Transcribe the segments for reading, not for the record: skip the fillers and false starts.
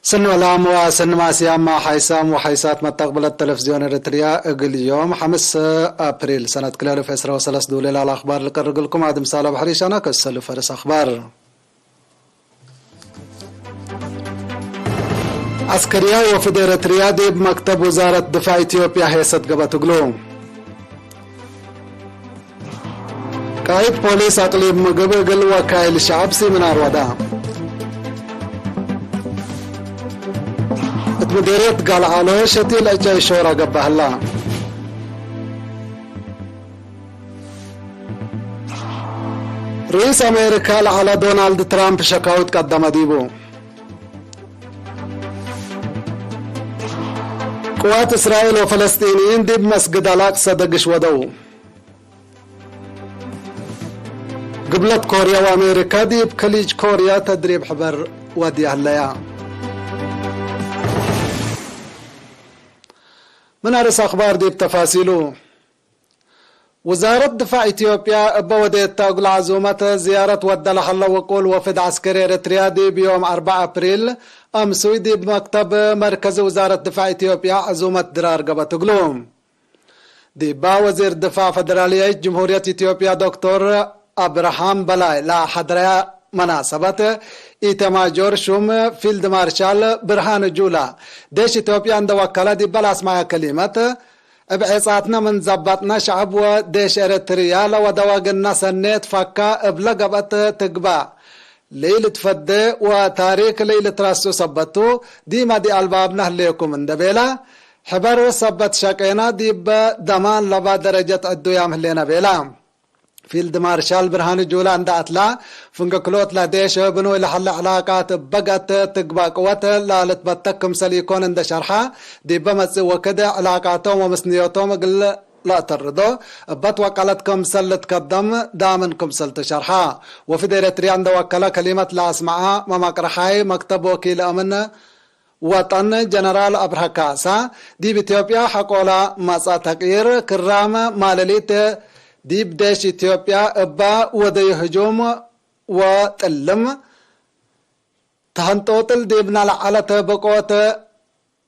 سن علام وسن ماسيام مع حيسام وحيسات مستقبل التلفزيون الاريتريا اقل يوم 5 ابريل سنة كلالف 2003 دولة الاخبار اللي قرق لكم عاد مسالة بحريش انا كسلو فرس اخبار. عسكرية وفد اريتريا دي بمكتب وزارة دفاع اثيوبيا هيست قبطقلو. قائد بوليس اقليم مقبقل وكايل شعب سيمنار ودا. مديرية قال على شتيل اجاي شورا قبه الله. رئيس امريكا على دونالد ترامب شكاوت قدم ديبو. قوات اسرائيل وفلسطينيين دي بمسجد الاقصى دقش ودو. قبلت كوريا وامريكا دي بكليج كوريا تدريب حبر ودي هليا. من أرس أخبار دي بتفاصيله. وزارة دفاع إثيوبيا بوديت تاقل عزومة زيارة ودلح الله وقول وفد عسكري إريتريا دي بيوم 4 أبريل أمسوي دي بمكتب مركز وزارة دفاع إثيوبيا عزومة درار قبطقلوم. دي با وزير دفاع فدرالية جمهورية إثيوبيا دكتور أبراهام بلاي لا حضرية مناسبة إيتماجور شوم فيلد مارشال برهان جولا ديش إثيوبيا عند وكالة دي بلا اسمها كلمة بعصاتنا من زبطنا شعب وديش إريتريا لو دواقنا سنيت فكا بلقبت تقبع ليلة فدي وتاريخ ليلة راسو صبتو ديما دي ألبابنا ليكم من دبيلا حبر صبت شاكينا دي بدمان لبا درجة عدو يام هلينا بيلا. فيلد مارشال برهان جولا عند أطلع فنقكلوت لا ديش بنو لحل علاقات بقت تقبع قوات لا لتبتكم سليكون عند شرحة دي بمس وكده علاقاتهم ومسنياتهم قل لا تردو بط وقالتكم سلت قدم دامنكم سلت شرحة. وفي إريتريا عند وكالة كلمة لا اسمعها مماقرحاي مكتب وكيل أمن وطن جنرال أبرها كاسا دي بإثيوبيا حقولا مسا تقير كرام مالليت دي بداش إثيوبيا أبا ودي هجوم وتلم تهنطوطل دي بنا لعالة بقوة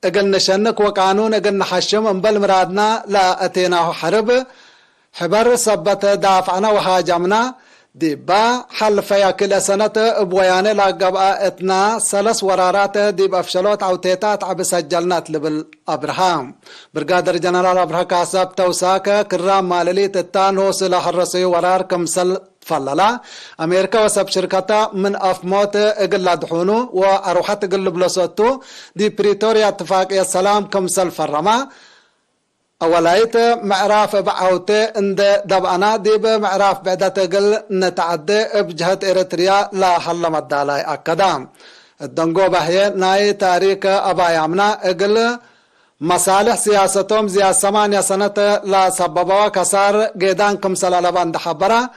اقلنا شنك وقانون اقلنا حشم انبال مرادنا لا اتيناه حرب حبر صبت دافعنا وحاجمنا دي با حل فيا كل سنة بوياني لاقبا اتنا سلس ورارات دي بافشلوت عوتيتات عب سجلنات لبل ابراهام برقادر جنرال ابراهام كاسب توساكا كرام ماللي تتانو سلاح الرسي ورار كمسل فللا امريكا وسب شركتا من افموت اقل دحونو واروحات اقل بلوسوتو دي بريتوريا اتفاقية السلام كمسل فرما أولايت معراف بعوت عند دبعنا دي بمعراف بعد تقل نتعدى بجهة إريتريا لا حل مدالاي أكدام الدنقو بحيه ناي تاريخ أبا يامنا اقل مصالح سياستهم زي 8 سنة لا سببوا كسار قيدان كمسل لبان دحبرا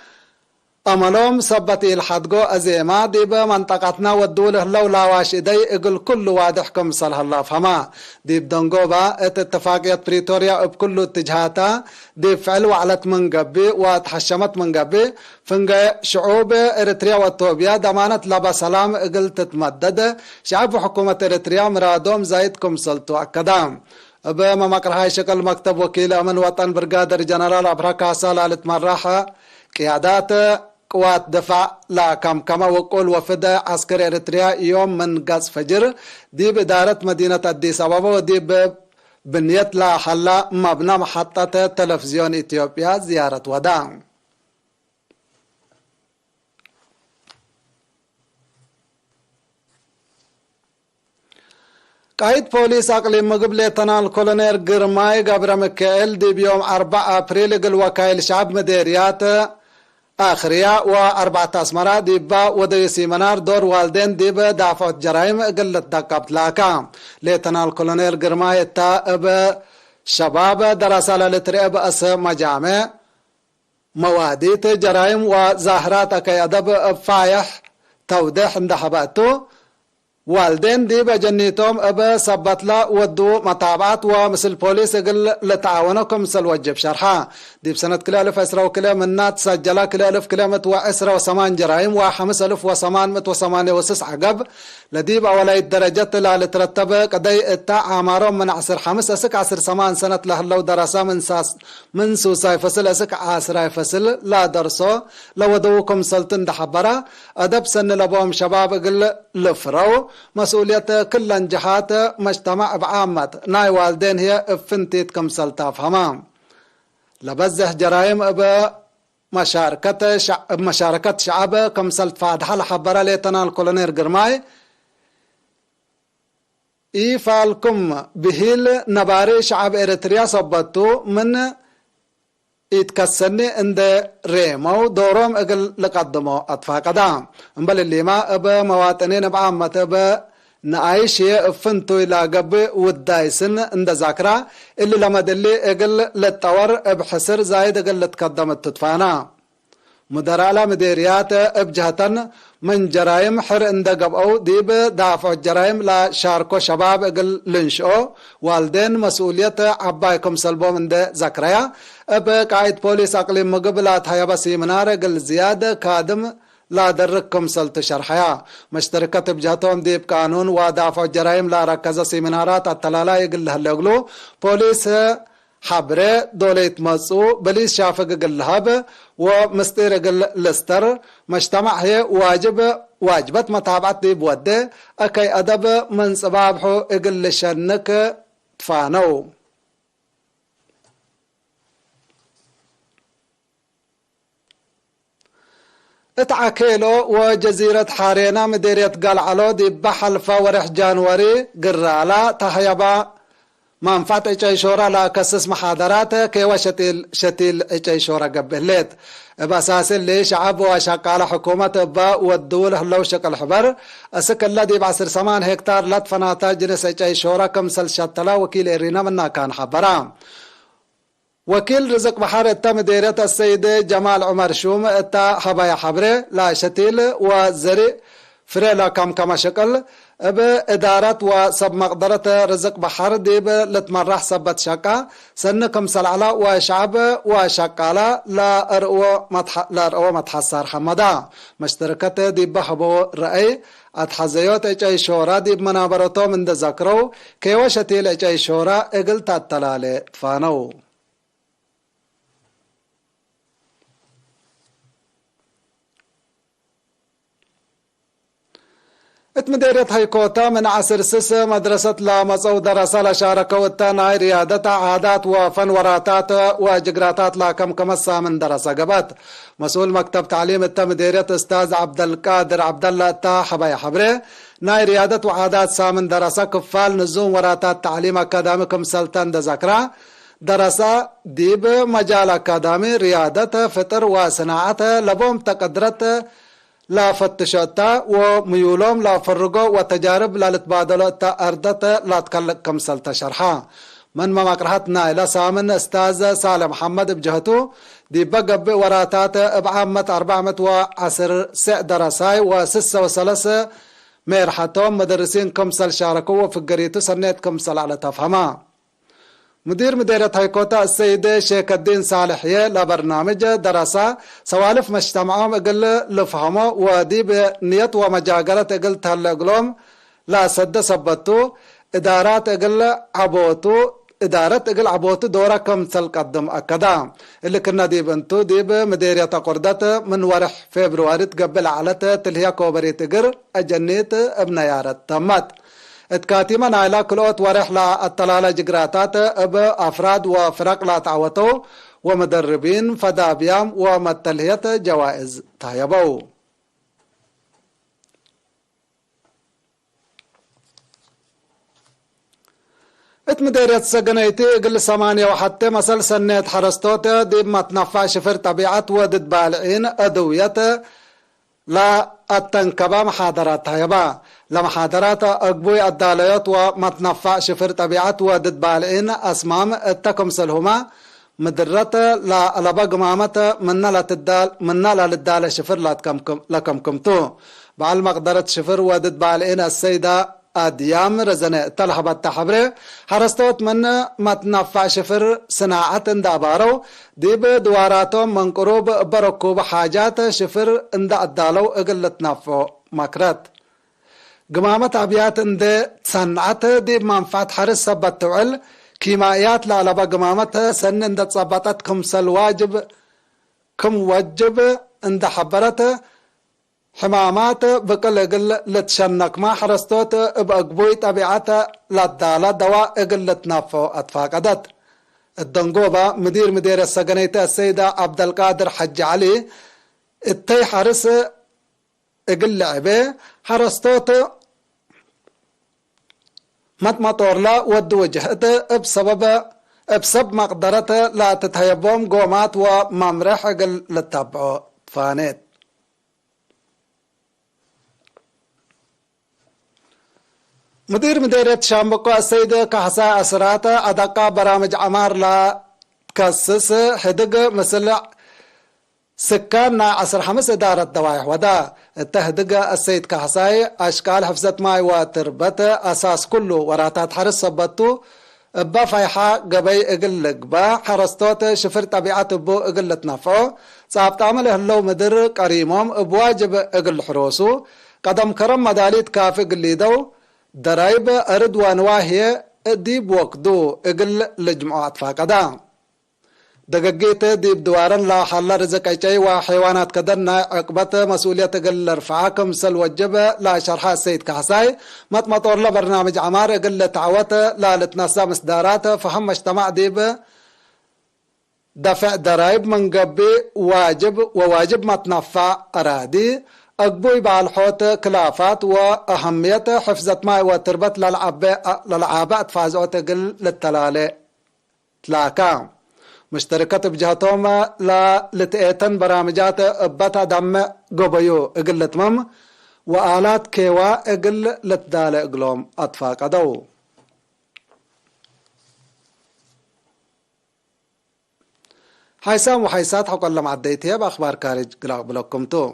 أملهم سبتي الحدقو أزيما دي بمنطقتنا والدولة لو لا واشدي اقل كل واضح كمسل الله فما دي بدنقوبا اتفاقية بريتوريا بكل اتجاهاتا دي فعل وعلت من قبي واتحشمت من قبي فنقى شعوب إريتريا وإثيوبيا دمانت لبا سلام اقل تتمدد شعب حكومة إريتريا مرادوم زايد كمسلتو أكدام بما مقرهاي شكل مكتب وكيل أمن وطن برقادر جنرال أبرها كاسا لالت مراحة قيادات قوات دفاع لا كما وقول وفد عسكر إريتريا يوم من غاز فجر دي بإدارة مدينة أديس أبابا ودي بنية لا حلا مبنى محطة تلفزيون إثيوبيا زيارة وداع. قائد بوليس أقليم مقبل تنال كولونيل قرماي قبر مكائل دي بيوم 4 أبريل قل وكايل شعب مديريات آخرية و4 أسمرة ديبا وديسي منار دور والدين ديبا دافع جرائم قلت دقبت لاكا ليتنال كولونيل قرماي التائب شباب دراسة للترئب أس مجامع مواديت جرائم وظاهرات أكي أدب فايح توضيح اندحباتو والدين دي بجنيتهم أبا سبت لا ودو متابعات ومثل بوليس يقول لتعاونكم مثل وجب شرحا دي بسنة كلا ألف أسرة وكلا منات سجلا كلا ألف كلامة وأسرة وثمان جرائم وخمس ألف وثمانمائة وثمانية وتسعة عقب لديب أولي الدرجات لا لترتب قدي التعامرهم من عصر خمس أسك عصر ثمان سنة لهلو درسا من سوساي فصل أسك عصر فصل لا درسو لو دوكم سلطن دحبرا أدب سن لبوهم شباب قل لفرو مسؤولية كل انجحات مجتمع بعامة ناي والدين هي افنتيت كم سلطة فهمام لبزه جرائم مشاركة شعب كم سلط فادحة لحبرة ليتنا الكولونير قرماي فالكم بهيل نباري شعب إريتريا صبتو من يتكسني عند ريمو دورهم اقل لقدمو اطفا قدام انبال اللي ما ابا مواطنين بعامة ابا نعيش فنتو الى قبي ودايسن عند ذاكرة اللي لما دلي اقل للتور بحسر زايد اقل لتقدم التطفانا مدرالا مديريات ابجهتن من جرائم حر عند قبعو ديب دافع الجرائم لا شاركو شباب اقل لنشو والدين مسؤولية عبايكم سلبو من ده ذاكرة اب قايد بوليس اقليم مقبلات هيا بسي منار قل زيادة كادم لا دركم سلط شرحيا مشتركة بجهتهم ديب قانون ودافع الجرائم لا ركز سيمينارات التلالا يقل هاللغلو بوليس حبره دولت مصو بليس شافق قلهب ومستير قل لستر مجتمع هي واجبت متابعة ديب وده اكي ادب من صبابحو اقل شنك تفانو اتعكيلو وجزيرة حارينا مديرية قلعلو دي بحلفة ورح جانوري قرالا تحيبا منفعت ايجاي شورا لا كسس محاضرات كيوا شتيل ايجاي شورا قبلت باساس اللي شعب وشقال حكومة با والدول هلو شكل حبر اسك الذي بعصر 8 هكتار لطفناتا جنس ايجاي شورا كمسل شتلا وكيل ارينا منا كان حبرام وكيل رزق بحر اتا مديرية السيد جمال عمر شوم اتا حبايا حبره لا شتيل وزري فريلا كم شكل بإدارة وسب مقدرة رزق بحر ديب لتمرح سبت شكا سنكم سلعلا وشعب وشكالا لا أرؤو متحسر حمدا مشتركة ديب بحبو رأي اتحزيوت ايجاي شورا ديب منابرتو من دذكرو كيو شتيل ايجاي شورا اقل تاتلالي تفانو اتمديرية هيكوتا من عصر سس مدرسة لامصو درسة لشاركو التاناي ريادة عادات وفن وراتات وجقراتات كم من درسة قبات مسؤول مكتب تعليم التمديرية استاذ عبد القادر عبد الله التا حبايا حبري ناي ريادة وعادات سامن درسة كفال نزوم وراتات تعليم اكاديمكم سلطان دذكرة درسة ديب مجال اكاديمي ريادة فطر وصناعة لبوم تقدرت لا فتشتا وميولوم لا فرقو وتجارب لا لتبادلو أردت لا تكلكم سلطة شرحا من مقرحتنا إلى سامن استاذ سالم محمد بجهتو دي بقب وراتات بعامة 410 درساي وسسة وثلاثة ميرحتهم مدرسين كمسل شاركوا في القريتو سنيت كمسل على تفهما مديرية هيكوتا السيد شيخ الدين صالحية لبرنامج دراسة سوالف مجتمعهم اقل لفهمه ودي بنية ومجاقلة اقل تهلقلهم لا سد سبتو ادارات اقل عبوتو دورة كم تلقدم اكدا اللي كنا دي بنتو دي بمديرية قردة من ورح فبراير تقبل على تلهيا كوبري تقر اجنيت ابن يارت تمت اتكاتيما نايلا كلوت ورحلة الطلالة جقراتات اب افراد وفرق لا تعوتو ومدربين فدابيام ومتلهية جوائز تايبو اتمديرية سجنيتي قل 8 وحتى مسل سنة حرستوت دي ما تنفع شفر طبيعة ودد بالعين ادوية لا التنكبا محاضرات هيبا لمحاضرات أقبوي الداليات ومتنفع شفر طبيعة ودد بالعين أسمام التكمسلهما مدرت لا لبق مامت منا لا للدال شفر لكم كمتو بعل مقدرة شفر ودد بعلين السيدة أديام رزنة تلحبت تحبره حرستوت من متنفع شفر صناعة اندابارو ديب دواراتهم من قروب بركوب حاجات شفر اند أدالو اقلت نفو مكرت قمامة عبيات اند صنعت ديب منفعت حرس سبت توعل كيمايات لعلبا قمامة سن اند تصبتت كمسل واجب كم وجب اند حبرت حمامات بقل اقل لتشنك ما حرستوت بأقبوي طبيعات لدالة دواء اقل لتنافو اتفاقدت الدنقوبة مدير السجنية السيدة عبد القادر حج علي التي حرس اقل لعبه حرستوت مطمطور لا ود وجهت بسبب مقدرة لا تتهيبهم قومات وممرح اقل لتابعو فانيت مديرية شامبكو السيدة كحسا أسرات أدقى برامج عمار لا تكسس حدق مثل سكان عصر حمس إدارة دوايح ودا التهدق السيد كحساي أشكال حفظت ماي وتربت أساس كله وراتات حرس صبتو با فايحة قبي اقل قبا حرستوت شفر طبيعة بو اقل تنفعو صابت عمل هلو مدر قريمهم بواجب اقل حروسو قدم كرم مداليت كافي قليدو درايب أرد وانواهي ديب وقدو اقل لجمعات فاقدا دقاقيت ديب دوارن لا حل رزق ايجاي وحيوانات كدرنا عقبت مسؤولية اقل رفعاكم سل وجب لا شرحة السيد كحساي مطمطور لا برنامج عمار اقل تعوت لا لتنسى مصدارات فهم اجتماع ديب دفع درايب من قبي وواجب متنفع أرادي أقبوي بالحوت كلافات وأهمية حفظت ماء وتربت للعابة تفازعت قل للتلالي تلاكا مشتركة بجهتهم لا لتئتن برامجات بتا دم قبيو اقلت مم وآلات كيوا اقل لتدالي اقلوم أطفاق دو حيسام وحيسات حق الله معديتها بأخبار كارج قلاق بلوكم تو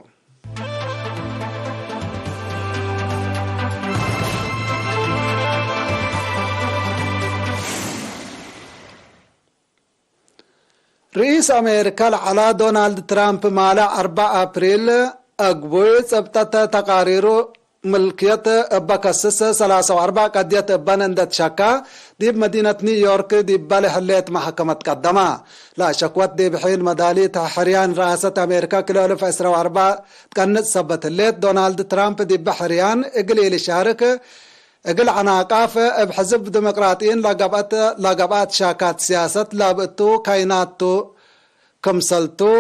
رئيس أمريكا على دونالد ترامب مالا 4 أبريل أقبوي سبتت تقاريرو ملكية بكسس 34 قضية بنندت شكا دي بمدينة نيويورك دي بالي حليت محكمة قدمة لا شكوت دي بحين مدالية حريان رئاسة أمريكا كيلو 1024 تكنت سبت الليت دونالد ترامب دي بحريان اقليل شارك اقل عناقاف بحزب ديمقراطيين لقبات شاكات سياسة لابتو كايناتو كمسلتو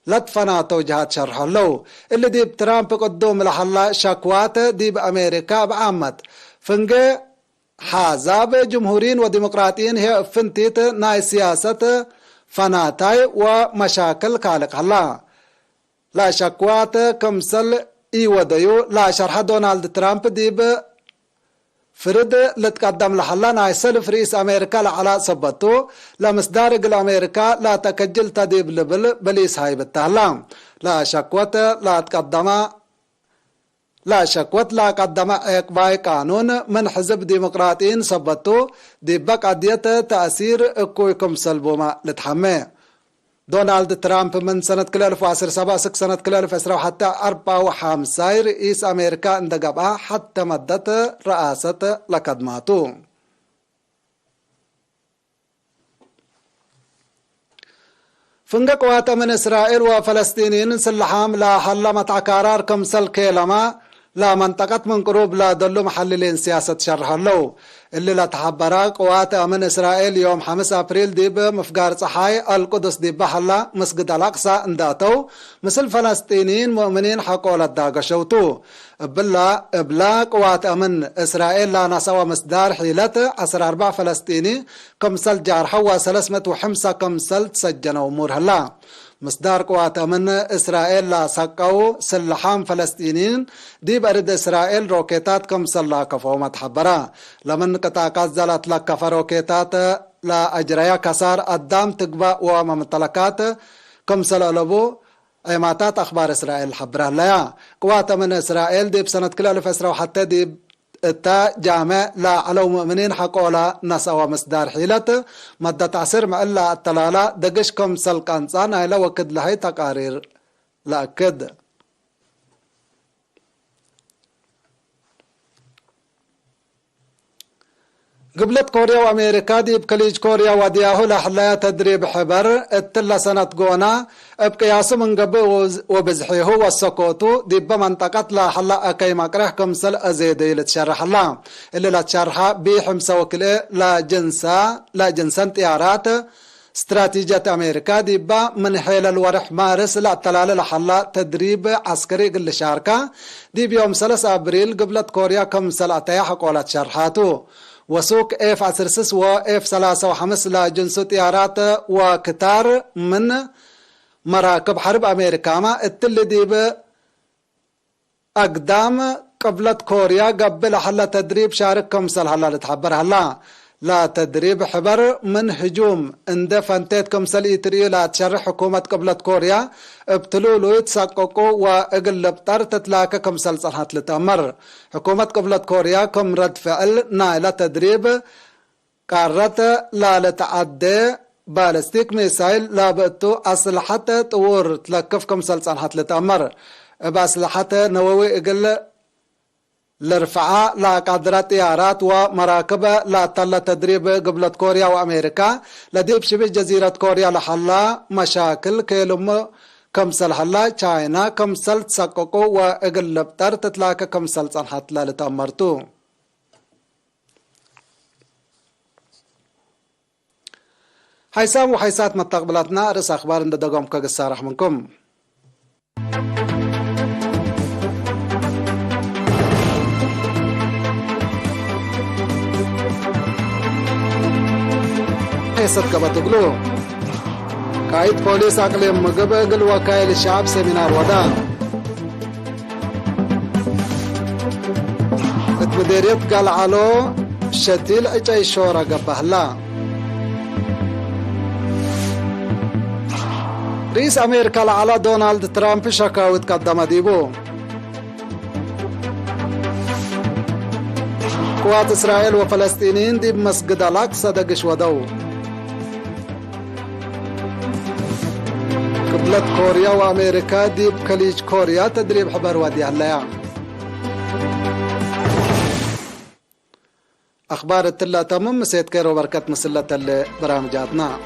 لدفناتو جهات شرح له اللي دي بترامب قدوم لحلا شكوات دي بأمريكا بعامت فنجي حازاب جمهوريين وديمقراطيين هي فنتيت ناي سياسة فناتاي ومشاكل كالق الله لا شكوات كمسل وديو لا شرح دونالد ترامب دي فرد لتقدم لحلا ناي سلف رئيس أمريكا لعلا صبتو لمصدارق الأمريكا لا تكجل تديب لبل بليس هاي بالتعلام لا شكوت لا قدم اقباي قانون من حزب ديمقراطيين صبتو دي بق عدية تأثير اكويكم سلبوما لتحمي دونالد ترامب من سنة 2017 سنة 2010 حتى 54 رئيس أمريكا اندقبها حتى مدت رئاسة لقدماته فنق قوات من إسرائيل وفلسطينيين سلحام لا حلمت عكارار كمسل كيلما لا منطقة من قروب لا دلو محللين سياسة شرح له اللي لا تحبرا قوات من إسرائيل يوم 5 أبريل ديب مفقار صحاي القدس ديب بحلا مسجد الأقصى انداتو مثل فلسطينيين مؤمنين حقول الداقشوتو بلا قوات من إسرائيل لا نسوى مصدار حيلة 4 فلسطيني كمسل جارحة و305 كمسل تسجنوا أمور هلا مصدار قوات من إسرائيل لا سقوا سلحام فلسطينيين دي برد إسرائيل روكيتات كم سلا كفو متحبرا لمن قطاقات زلت لك كفا روكيتات لا أجريا كسار قدام تقبا وممتلكات كم سلالبو ايماتات اخبار اسرائيل حبرها لها قوات من اسرائيل دي بسنة كل 1000 حتى دي التا جامع لا علو مؤمنين حقولا نسا ومصدار حيلة مدة تعسير مألا التلالة دقشكم سلقانصان هاي لو كد لهي تقارير لا كد قبلت كوريا وامريكا دي بكليج كوريا ودياهو لحلايا تدريب حبر التلا سنة قونا بقياس من قبل وبزحيه والسكوتو دي بمنطقة لحلا اكي مقرح كمسل ازيدي لتشرح الله اللي لا تشرحها بيحمس وكله لا جنسا طيارات استراتيجية امريكا دي با من حيل الورح مارس لا تلال لحلا تدريب عسكري قل شاركة دي بيوم 3 ابريل قبلت كوريا كمسل اتياح قولت شرحاتو وسوق F-16 و F-35 لجنس طيارات وكتار من مراكب حرب أمريكا ما التل دي أقدام قبلت كوريا قبل حلا تدريب شارك كمسل حلا لتحبر حلا لا تدريب حبر من هجوم اند فانتيت كمسل إيتريو لا تشرح حكومة قبلت كوريا ابتلولو يتساققو واقلب طر تتلاك كمسل صنحات لتأمر حكومة قبلت كوريا كم رد فعل نايلة تدريب قارت لا لتعدي بالستيك ميسايل لا بأتو أسلحة طور تلكف كمسل صنحات لتأمر بأسلحة نووي اقل لرفعة لا قادرات طيارات ومراكب لا تل تدريب قبلت كوريا وامريكا لديب شبه جزيرة كوريا لحلا مشاكل كيلم كمسل حلا چاينا كمسل تسققو واقلبتر تتلاك كمسل صنحت لا لتأمرتو حيسام وحيسات متقبلاتنا رس اخبار اند دقوم كقصة رحمكم حيثت قبطقلو قائد بوليس اقليم مقبقل وكايل الشعب سيمينار ودا اتمديريت قال علو شتيل اجاي شورا قبهلا رئيس امريكا على دونالد ترامب شكاوي تقدم ديبو قوات اسرائيل وفلسطينيين دي بمسجد الاقصى دقش ودو قبلت كوريا وامريكا دي بكليج كوريا تدريب حبر وادي هلايا اخبار التلا تمام مسيت كيرو بركات مسلة برامجاتنا